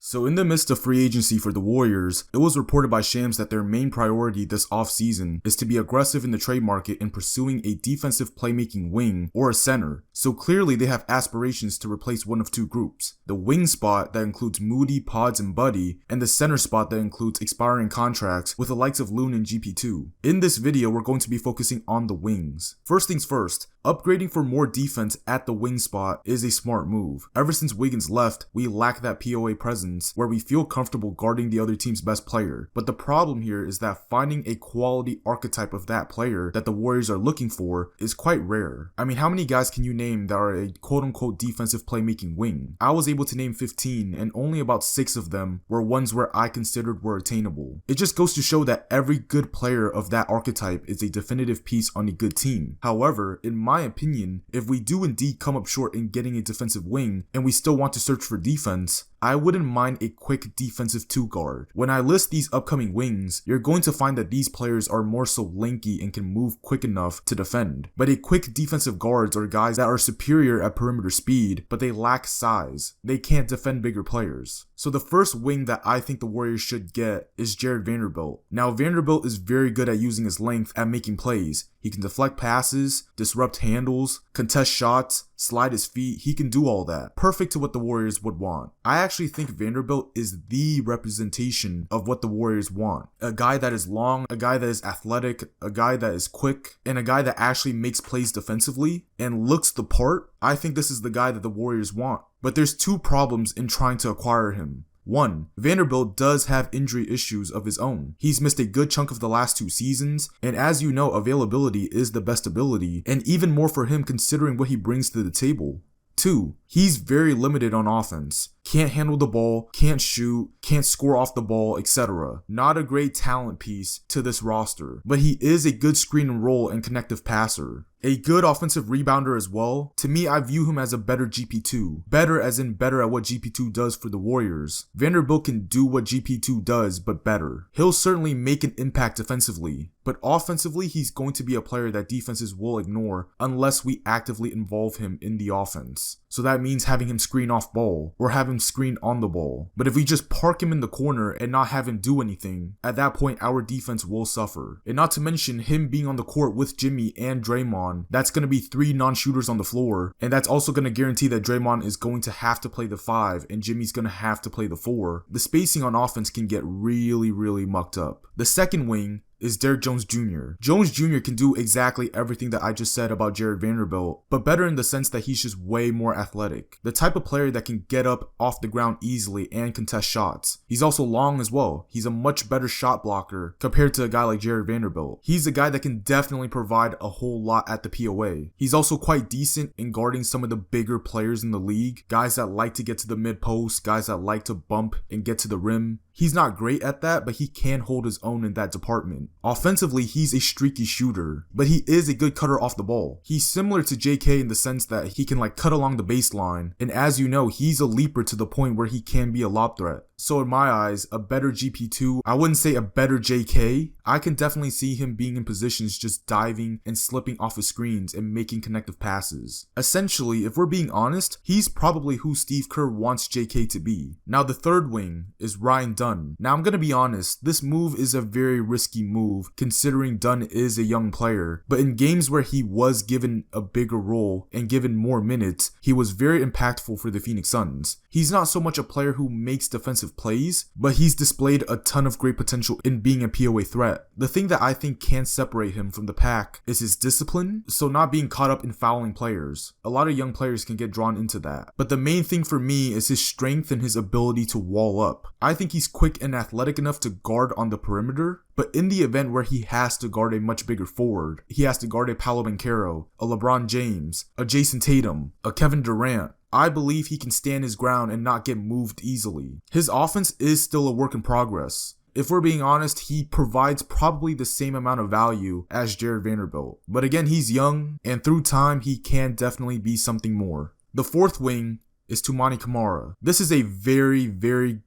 So in the midst of free agency for the Warriors, it was reported by Shams that their main priority this offseason is to be aggressive in the trade market in pursuing a defensive playmaking wing or a center. So clearly they have aspirations to replace one of two groups. The wing spot that includes Moody, Pods, and Buddy, and the center spot that includes expiring contracts with the likes of Loon and GP2. In this video, we're going to be focusing on the wings. First things first, upgrading for more defense at the wing spot is a smart move. Ever since Wiggins left, we lack that POA presence where we feel comfortable guarding the other team's best player. But the problem here is that finding a quality archetype of that player that the Warriors are looking for is quite rare. I mean, how many guys can you name that are a quote-unquote defensive playmaking wing? I was able to name 15 and only about 6 of them were ones where I considered were attainable. It just goes to show that every good player of that archetype is a definitive piece on a good team. However, in my opinion, if we do indeed come up short in getting a defensive wing and we still want to search for defense, I wouldn't mind a quick defensive 2 guard. When I list these upcoming wings, you're going to find that these players are more so lanky and can move quick enough to defend. But a quick defensive guards are guys that are superior at perimeter speed, but they lack size. They can't defend bigger players. So the first wing that I think the Warriors should get is Jarred Vanderbilt. Now Vanderbilt is very good at using his length at making plays. He can deflect passes, disrupt handles, contest shots, slide his feet. He can do all that. Perfect to what the Warriors would want. I actually think Vanderbilt is the representation of what the Warriors want. A guy that is long, a guy that is athletic, a guy that is quick, and a guy that actually makes plays defensively and looks the part. I think this is the guy that the Warriors want. But there's 2 problems in trying to acquire him. 1. Vanderbilt does have injury issues of his own. He's missed a good chunk of the last 2 seasons, and as you know, availability is the best ability, and even more for him considering what he brings to the table. 2. He's very limited on offense. Can't handle the ball, can't shoot, can't score off the ball, etc. Not a great talent piece to this roster, but he is a good screen and roll and connective passer. A good offensive rebounder as well. To me, I view him as a better GP2. Better as in better at what GP2 does for the Warriors. Vanderbilt can do what GP2 does, but better. He'll certainly make an impact defensively, but offensively, he's going to be a player that defenses will ignore unless we actively involve him in the offense. So that means having him screen off ball or have him screen on the ball. But if we just park him in the corner and not have him do anything, at that point our defense will suffer. And not to mention him being on the court with Jimmy and Draymond, that's going to be 3 non-shooters on the floor, and that's also going to guarantee that Draymond is going to have to play the 5 and Jimmy's going to have to play the 4. The spacing on offense can get really mucked up. The second wing is Derrick Jones Jr. Jones Jr. can do exactly everything that I just said about Jarred Vanderbilt, but better in the sense that he's just way more athletic. The type of player that can get up off the ground easily and contest shots. He's also long as well. He's a much better shot blocker compared to a guy like Jarred Vanderbilt. He's a guy that can definitely provide a whole lot at the POA. He's also quite decent in guarding some of the bigger players in the league. Guys that like to get to the mid post, guys that like to bump and get to the rim. He's not great at that, but he can hold his own in that department. Offensively, he's a streaky shooter, but he is a good cutter off the ball. He's similar to JK in the sense that he can cut along the baseline, and as you know, he's a leaper to the point where he can be a lob threat. So in my eyes, a better GP2, I wouldn't say a better JK. I can definitely see him being in positions just diving and slipping off of screens and making connective passes. Essentially, if we're being honest, he's probably who Steve Kerr wants JK to be. Now the third wing is Ryan Dunn. Now I'm gonna be honest, this move is a very risky move considering Dunn is a young player, but in games where he was given a bigger role and given more minutes, he was very impactful for the Phoenix Suns. He's not so much a player who makes defensive plays, but he's displayed a ton of great potential in being a POA threat. The thing that I think can separate him from the pack is his discipline, so not being caught up in fouling players. A lot of young players can get drawn into that. But the main thing for me is his strength and his ability to wall up. I think he's quick and athletic enough to guard on the perimeter, but in the event where he has to guard a much bigger forward, he has to guard a Paolo Banchero, a LeBron James, a Jason Tatum, a Kevin Durant, I believe he can stand his ground and not get moved easily. His offense is still a work in progress. If we're being honest, he provides probably the same amount of value as Jarred Vanderbilt. But again, he's young, and through time, he can definitely be something more. The fourth wing is Tumani Kamar. This is a very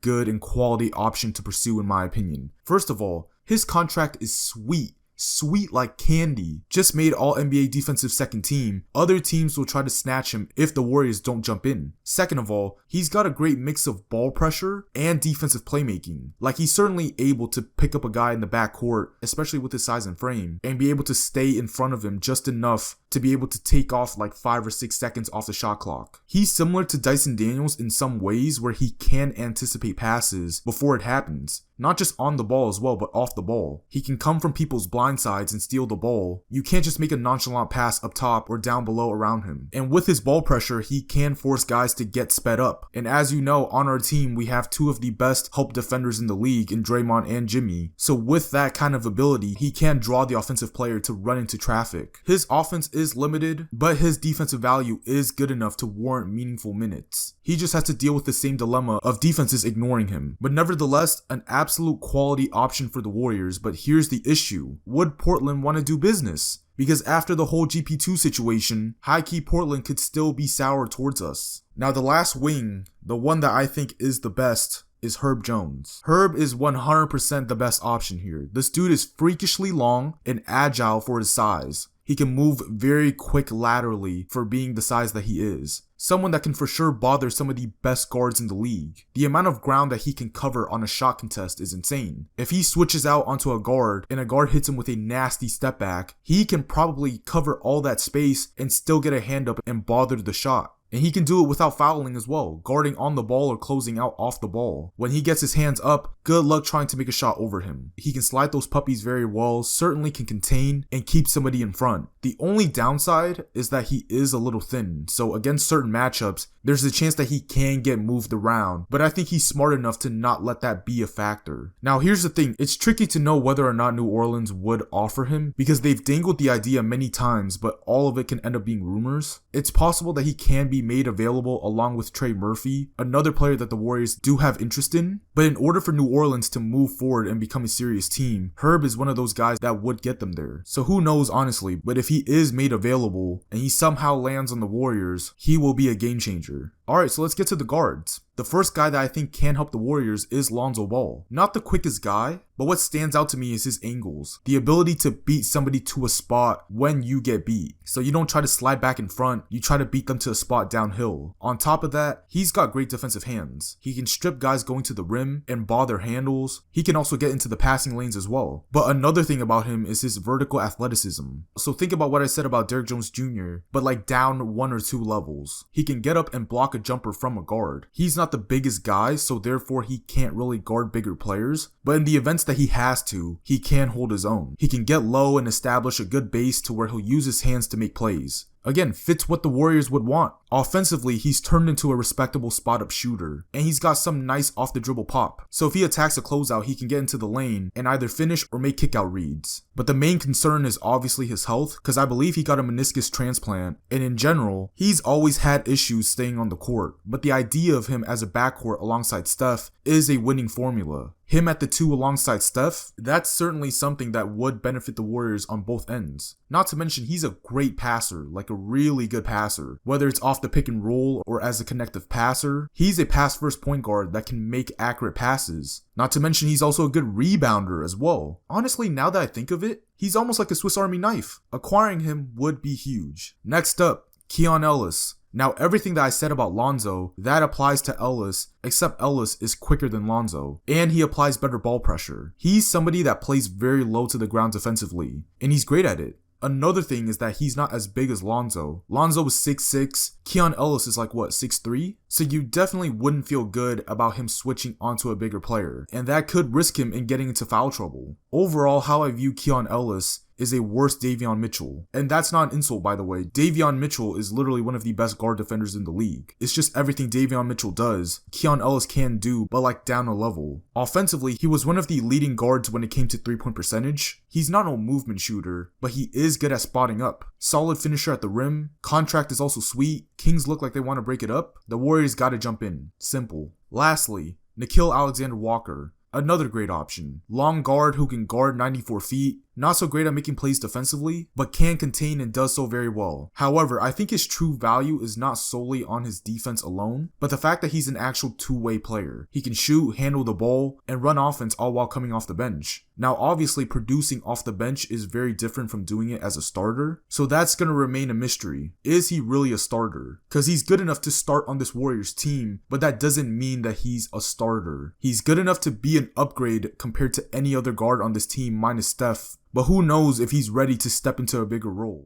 good and quality option to pursue in my opinion. First of all, his contract is sweet. Sweet like candy. Just made all NBA defensive second team. Other teams will try to snatch him if the Warriors don't jump in. Second of all, he's got a great mix of ball pressure and defensive playmaking. Like, he's certainly able to pick up a guy in the backcourt, especially with his size and frame, and be able to stay in front of him just enough to be able to take off like 5 or 6 seconds off the shot clock. He's similar to Dyson Daniels in some ways where he can anticipate passes before it happens. Not just on the ball as well, but off the ball. He can come from people's blind sides and steal the ball. You can't just make a nonchalant pass up top or down below around him. And with his ball pressure, he can force guys to get sped up. And as you know, on our team, we have 2 of the best help defenders in the league in Draymond and Jimmy. So with that kind of ability, he can draw the offensive player to run into traffic. His offense is limited, but his defensive value is good enough to warrant meaningful minutes. He just has to deal with the same dilemma of defenses ignoring him. But nevertheless, an absolute quality option for the Warriors. But here's the issue. Would Portland want to do business? Because after the whole GP2 situation, high-key Portland could still be sour towards us. Now the last wing, the one that I think is the best, is Herb Jones. Herb is 100% the best option here. This dude is freakishly long and agile for his size. He can move very quick laterally for being the size that he is. Someone that can for sure bother some of the best guards in the league. The amount of ground that he can cover on a shot contest is insane. If he switches out onto a guard and a guard hits him with a nasty step back, he can probably cover all that space and still get a hand up and bother the shot. And he can do it without fouling as well, guarding on the ball or closing out off the ball. When he gets his hands up, good luck trying to make a shot over him. He can slide those puppies very well, certainly can contain and keep somebody in front. The only downside is that he is a little thin, so against certain matchups, there's a chance that he can get moved around, but I think he's smart enough to not let that be a factor. Now here's the thing, it's tricky to know whether or not New Orleans would offer him because they've dangled the idea many times, but all of it can end up being rumors. It's possible that he can be made available along with Trey Murphy, another player that the Warriors do have interest in, but in order for New Orleans to move forward and become a serious team, Herb is one of those guys that would get them there. So who knows honestly, but if he is made available and he somehow lands on the Warriors, he will be a game changer. Alright, so let's get to the guards. The first guy that I think can help the Warriors is Lonzo Ball. Not the quickest guy, but what stands out to me is his angles. The ability to beat somebody to a spot when you get beat. So you don't try to slide back in front, you try to beat them to a spot downhill. On top of that, he's got great defensive hands. He can strip guys going to the rim and bother handles. He can also get into the passing lanes as well. But another thing about him is his vertical athleticism. So think about what I said about Derrick Jones Jr., but like down 1 or 2 levels. He can get up and block a jumper from a guard. He's not the biggest guy, so therefore he can't really guard bigger players, but in the events that he has to, he can hold his own. He can get low and establish a good base to where he'll use his hands to make plays. Again, fits what the Warriors would want. Offensively, he's turned into a respectable spot-up shooter, and he's got some nice off-the-dribble pop. So if he attacks a closeout, he can get into the lane and either finish or make kick-out reads. But the main concern is obviously his health, because I believe he got a meniscus transplant, and in general, he's always had issues staying on the court. But the idea of him as a backcourt alongside Steph is a winning formula. Him at the 2 alongside Steph, that's certainly something that would benefit the Warriors on both ends. Not to mention, he's a great passer, like a really good passer. Whether it's off the pick and roll or as a connective passer, he's a pass-first point guard that can make accurate passes. Not to mention, he's also a good rebounder as well. Honestly, now that I think of it, he's almost like a Swiss Army knife. Acquiring him would be huge. Next up, Keon Ellis. Now everything that I said about Lonzo, that applies to Ellis, except Ellis is quicker than Lonzo, and he applies better ball pressure. He's somebody that plays very low to the ground defensively, and he's great at it. Another thing is that he's not as big as Lonzo. Lonzo was 6'6", Keon Ellis is like what, 6'3"? So you definitely wouldn't feel good about him switching onto a bigger player, and that could risk him in getting into foul trouble. Overall, how I view Keon Ellis is a worse Davion Mitchell. And that's not an insult, by the way. Davion Mitchell is literally one of the best guard defenders in the league. It's just everything Davion Mitchell does, Keon Ellis can do, but like down a level. Offensively, he was one of the leading guards when it came to 3-point percentage. He's not no movement shooter, but he is good at spotting up. Solid finisher at the rim. Contract is also sweet. Kings look like they want to break it up. The Warriors gotta jump in. Simple. Lastly, Nickeil Alexander-Walker. Another great option. Long guard who can guard 94 feet. Not so great at making plays defensively, but can contain and does so very well. However, I think his true value is not solely on his defense alone, but the fact that he's an actual two-way player. He can shoot, handle the ball, and run offense all while coming off the bench. Now, obviously, producing off the bench is very different from doing it as a starter, so that's going to remain a mystery. Is he really a starter? Because he's good enough to start on this Warriors team, but that doesn't mean that he's a starter. He's good enough to be an upgrade compared to any other guard on this team minus Steph, but who knows if he's ready to step into a bigger role.